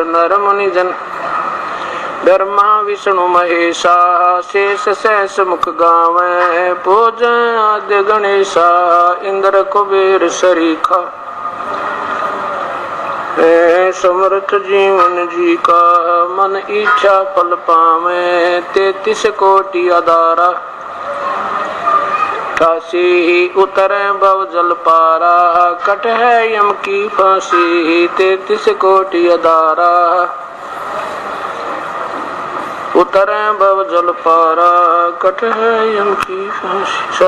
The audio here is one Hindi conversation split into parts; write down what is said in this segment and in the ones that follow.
नर मुनि जन ब्रह्मा विष्णु महेशा शेष सहस मुख गावे पूज आद्य गणेशा इंद्र कुबेर सरीखा समर्थ जीवन जी का मन इच्छा फल पावे 33 कोटि अदारा 88 उतरे भव जल पारा कट है यम की फांसी 33 कोटि अदारा उतरे भव जल पारा कट है यम की फांसी।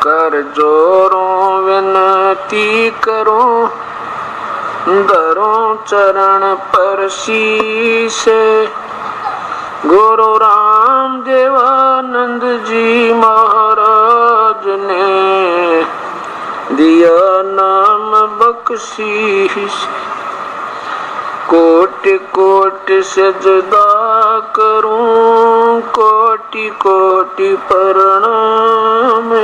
कर जोरों विनती करूं धरों चरण पर शीश गुरु राम देवानंद जी महाराज ने दिया नाम बख्शीश कोटि कोटि सजदा करूं कोटि कोटि प्रणाम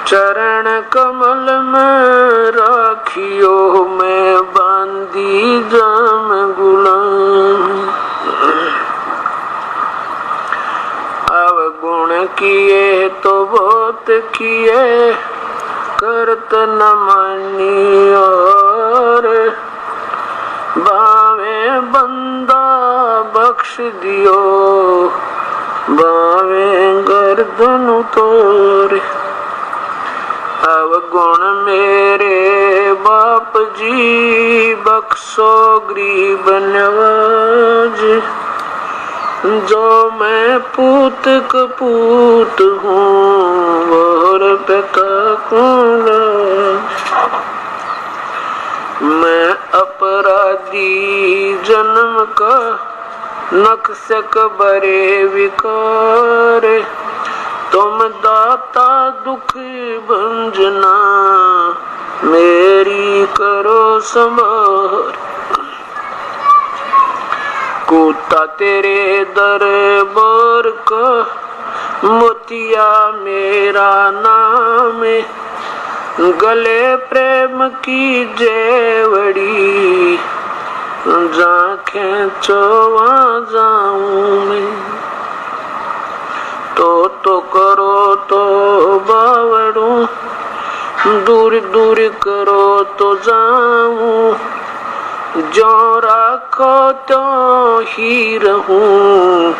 चरण कमल में राखियो मैं बांधी जाम गुलाम अवगुण किए तो बहुत किए करत न मानी और बावे बंदा बख्श दियो बावे गर्दन उतोरे अवगुण मेरे बाप जी बख्शो गरीब नवाज जो मैं पूत कपूत हूँ और पिता कौन मैं अपराधी जन्म का नक्शक बरे विकार तुम दाता दुख भंजना मेरी करो संभार कूता तेरे दरबार का मोतिया मेरा नाम गले प्रेम की जेवड़ी जा खेचो वहाँ जाऊं मैं तो करो तो बावड़ू दूर दूर करो तो जाऊं जो राखो तो ही रहूं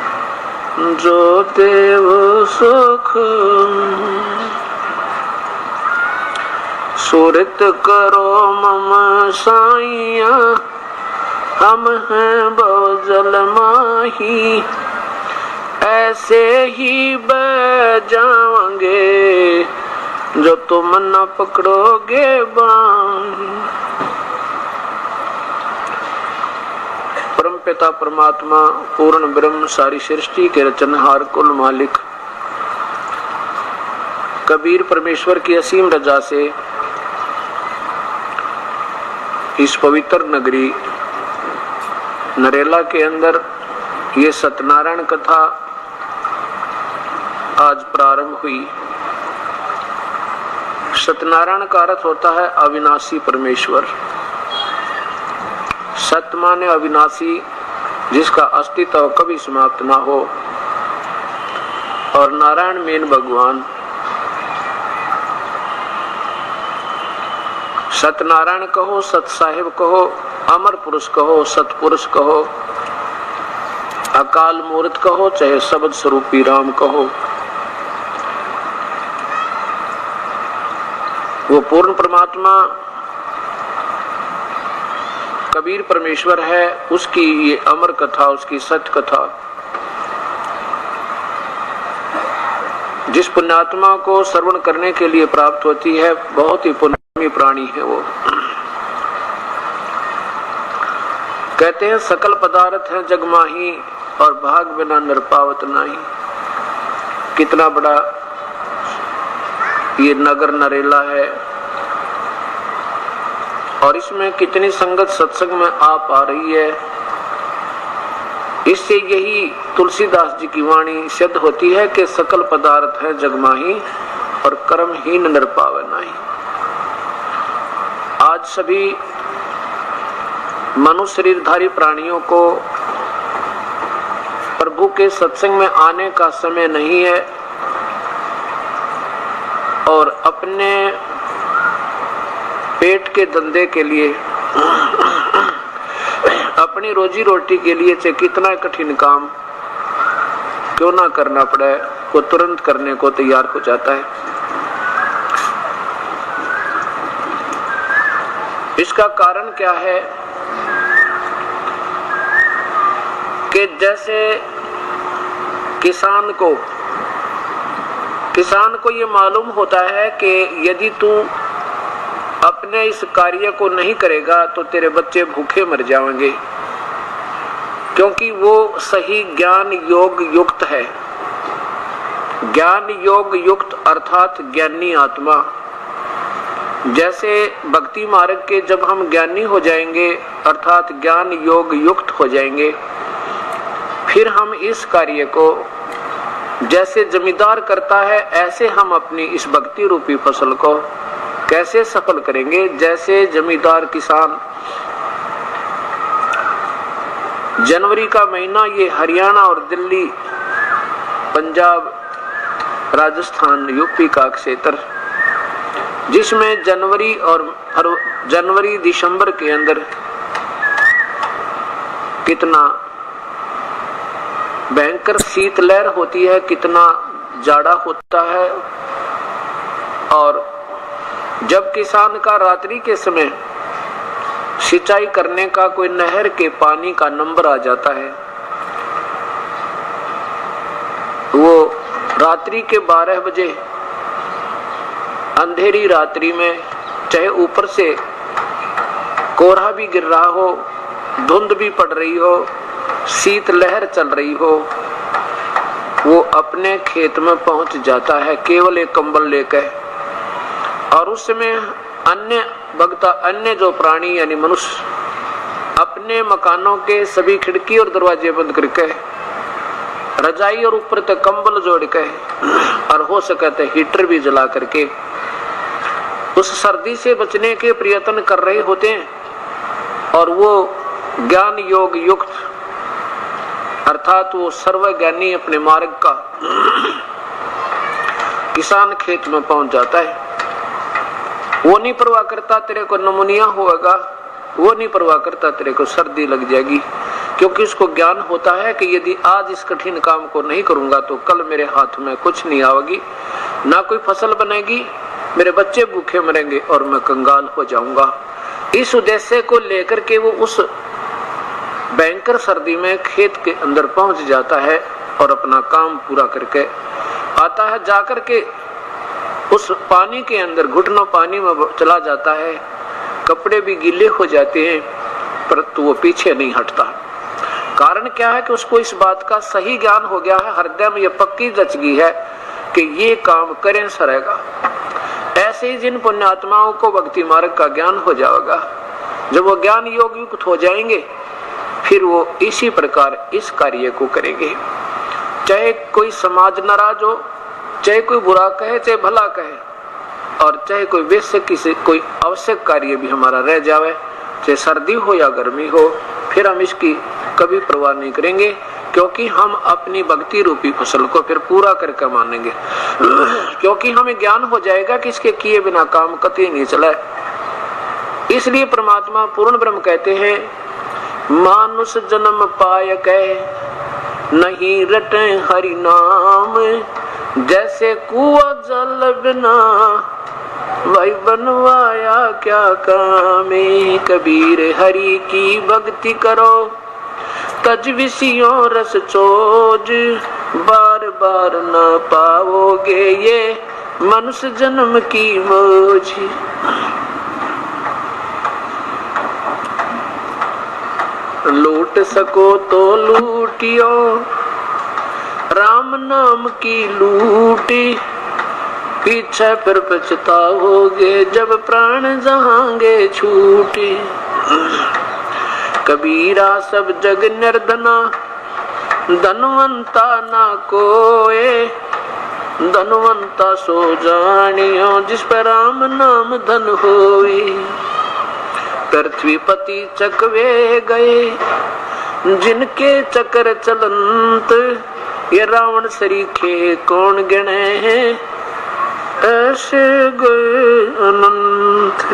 जो देव सुख सुरत करो मम साइया हम हैं भवजल माही ऐसे ही बह जाओगे जो तुम न पकड़ोगे बांध। परम पिता परमात्मा पूर्ण ब्रह्म सारी सृष्टि के रचनहार कुल मालिक कबीर परमेश्वर की असीम रजा से इस पवित्र नगरी नरेला के अंदर ये सत्यनारायण कथा आज प्रारंभ हुई। सत्यनारायण का अर्थ होता है अविनाशी परमेश्वर। सत्य माने अविनाशी जिसका अस्तित्व कभी समाप्त ना हो और नारायण मेन भगवान। सत्यनारायण कहो सत साहिब कहो अमर पुरुष कहो सतपुरुष कहो अकाल मूर्त कहो चाहे शब्द स्वरूपी राम कहो वो पूर्ण परमात्मा कबीर परमेश्वर है। उसकी ये अमर कथा उसकी सत्य कथा जिस पुण्यात्मा को श्रवण करने के लिए प्राप्त होती है बहुत ही पुण्यमी प्राणी है वो। कहते हैं सकल पदार्थ है जगमाही और भाग बिना निरपावत नाही। कितना बड़ा ये नगर नरेला है और इसमें कितनी संगत सत्संग में आप आ रही है। इससे यही तुलसीदास जी की वाणी सिद्ध होती है कि सकल पदार्थ है जगमाही और कर्महीन निरपावे नाही। आज सभी मनुष्य शरीरधारी प्राणियों को प्रभु के सत्संग में आने का समय नहीं है और अपने पेट के धंधे के लिए, अपनी रोजी रोटी के लिए चाहे कितना कठिन काम क्यों ना करना पड़े, वो तुरंत करने को तैयार हो जाता है। इसका कारण क्या है कि जैसे किसान को ये मालूम होता है कि यदि तू अपने इस कार्य को नहीं करेगा तो तेरे बच्चे भूखे मर जाएंगे, क्योंकि वो सही ज्ञान योग युक्त है। ज्ञान योग युक्त अर्थात ज्ञानी आत्मा। जैसे भक्ति मार्ग के जब हम ज्ञानी हो जाएंगे अर्थात ज्ञान योग युक्त हो जाएंगे, फिर हम इस कार्य को जैसे जमींदार करता है ऐसे हम अपनी इस भक्ति रूपी फसल को कैसे सफल करेंगे। जैसे जमींदार किसान जनवरी का महीना, ये हरियाणा और दिल्ली, पंजाब, राजस्थान, यूपी का क्षेत्र, जिसमें जनवरी दिसंबर के अंदर कितना भयंकर शीतलहर होती है, कितना जाड़ा होता है। और जब किसान का रात्रि के समय सिंचाई करने का कोई नहर के पानी का नंबर आ जाता है, वो रात्रि के 12 बजे अंधेरी रात्रि में, चाहे ऊपर से कोहरा भी गिर रहा हो, धुंध भी पड़ रही हो, शीत लहर चल रही हो, वो अपने खेत में पहुंच जाता है केवल एक कंबल लेकर। और उस समय अन्य जो प्राणी यानी मनुष्य अपने मकानों के सभी खिड़की और दरवाजे बंद करके, रजाई और ऊपर तक कंबल जोड़ के, और हो सके तो हीटर भी जला करके उस सर्दी से बचने के प्रयत्न कर रहे होते हैं। और वो ज्ञान योग युक्त अर्थात वो सर्वज्ञानी अपने मार्ग का किसान खेत में पहुंच जाता है। वो नहीं परवाह करता तेरे को निमोनिया होगा, वो नहीं परवाह करता तेरे को सर्दी लग जाएगी, क्योंकि उसको ज्ञान होता है कि यदि आज इस कठिन काम को नहीं करूंगा तो कल मेरे हाथ में कुछ नहीं आएगी, ना कोई फसल बनेगी, मेरे बच्चे भूखे मरेंगे और मैं कंगाल हो जाऊंगा। इस उद्देश्य को लेकर के वो उस भयंकर सर्दी में खेत के अंदर पहुंच जाता है और अपना काम पूरा करके आता है। जाकर के उस पानी के अंदर घुटनों पानी में चला जाता है, कपड़े भी गीले हो जाते हैं, परंतु वो पीछे नहीं हटता। कारण क्या है कि उसको इस बात का सही ज्ञान हो गया है, हृदय में ये पक्की जच गई है कि ये काम करें सरेगा। ऐसे ही जिन पुण्यात्माओं को भक्ति मार्ग का ज्ञान हो जाएगा, जब वो ज्ञान योग युक्त हो जाएंगे फिर वो इसी प्रकार इस कार्य को करेंगे। चाहे कोई समाज नाराज हो, चाहे कोई बुरा कहे, चाहे भला कहे, और चाहे कोई वैसे किसी कोई आवश्यक कार्य भी हमारा रह जावे, चाहे सर्दी हो या गर्मी हो, फिर हम इसकी कभी परवाह नहीं करेंगे, क्योंकि हम अपनी भक्ति रूपी फसल को फिर पूरा करके मानेंगे। क्योंकि हमें ज्ञान हो जाएगा कि इसके किए बिना काम कतई नहीं चला। इसलिए परमात्मा पूर्ण ब्रह्म कहते हैं, मानुष जन्म पाय कह नहीं रटे हरि नाम, जैसे कुआं जल बिना वही बनवाया क्या कामे। कबीर हरि की भक्ति करो तज विषयों रस चोज, बार बार न पाओगे ये मनुष्य जन्म की मौज। लूट सको तो लूटियो राम नाम की लूटी, पीछे फिर पछताओगे जब प्राण जहांगे छूटी। कबीरा सब जग निर्धना धनवंता ना कोए, धनवंता सो जानियो जिस पर राम नाम धन होए। पृथ्वीपति चकवे गए, जिनके चक्र चलंत ये रावण सरीखे कौन गिने हैं, ऐसे गए अनंत।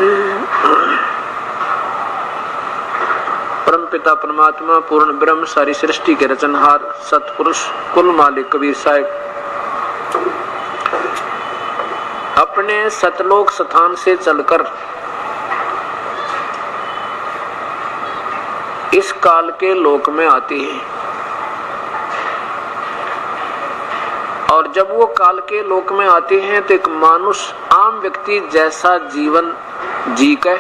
परमपिता परमात्मा पूर्ण ब्रह्म सारी सृष्टि के रचनहार सतपुरुष कुल मालिक कबीर साहब अपने सतलोक स्थान से चलकर इस काल के लोक में आती है, और जब वो काल के लोक में आते हैं तो एक मानुष आम व्यक्ति जैसा जीवन जी कर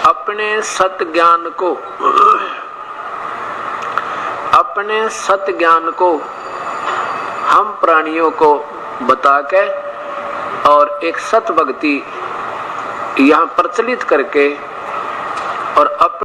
अपने सत ज्ञान को हम प्राणियों को बता के और एक सत भक्ति यहाँ प्रचलित करके